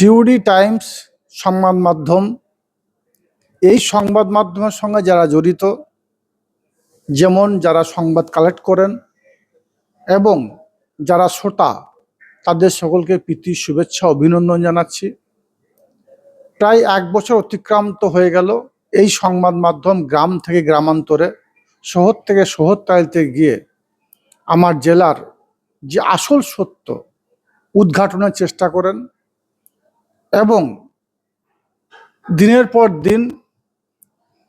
Suri Times সংবাদ মাধ্যম, এই সংবাদ মাধ্যমের সঙ্গে যারা জড়িত, যেমন যারা সংবাদ কালেক্ট করেন এবং যারা শ্রোতা, তাদের সকলকে প্রীতি শুভেচ্ছা অভিনন্দন জানাচ্ছি। প্রায় 1 বছর অতিক্রান্ত হয়ে গেল এই সংবাদ মাধ্যম গ্রাম থেকে গ্রামান্তরে, শহর থেকে শহরতলিতে গিয়ে আমার জেলার যে আসল সত্য উদ্ঘাটনের চেষ্টা করেন এবং দিনের পর দিন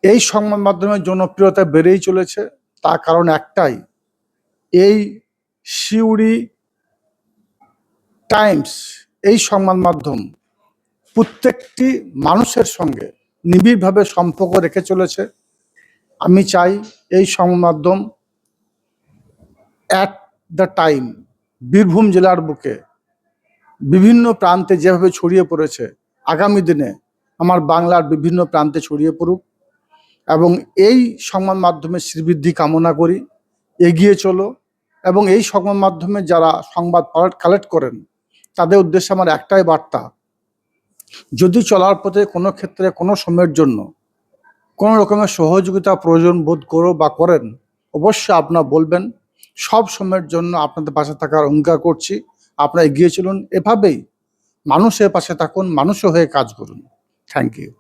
এই সংবাদ মাধ্যমের জনপ্রিয়তা বেড়েই চলেছে। তার কারণ একটাই, এই সিউড়ি টাইমস এই সংবাদ মাধ্যম প্রত্যেকটি মানুষের সঙ্গে নিবিড়ভাবে সম্পর্ক রেখে চলেছে। আমি চাই এই সংবাদ মাধ্যম অ্যাট দ্য টাইম বীরভূম জেলার বুকে বিভিন্ন প্রান্তে যেভাবে ছড়িয়ে পড়েছে, আগামী দিনে আমার বাংলার বিভিন্ন প্রান্তে ছড়িয়ে পড়ুক এবং এই সংবাদ মাধ্যমের শ্রীবৃদ্ধি কামনা করি। এগিয়ে চলো এবং এই সংবাদ মাধ্যমে যারা সংবাদ কালেক্ট করেন তাদের উদ্দেশ্যে আমার একটাই বার্তা, যদি চলার পথে কোনো ক্ষেত্রে কোনো সময়ের জন্য কোনো রকমের সহযোগিতা প্রয়োজন বোধ করো বা করেন, অবশ্যই আপনারা বলবেন। সব সময়ের জন্য আপনাদের পাশে থাকার অঙ্গীকার করছি। আপনারা এগিয়ে চলুন, এভাবেই মানুষের পাশে থাকুন, মানুষের হয়ে কাজ করুন। Thank you.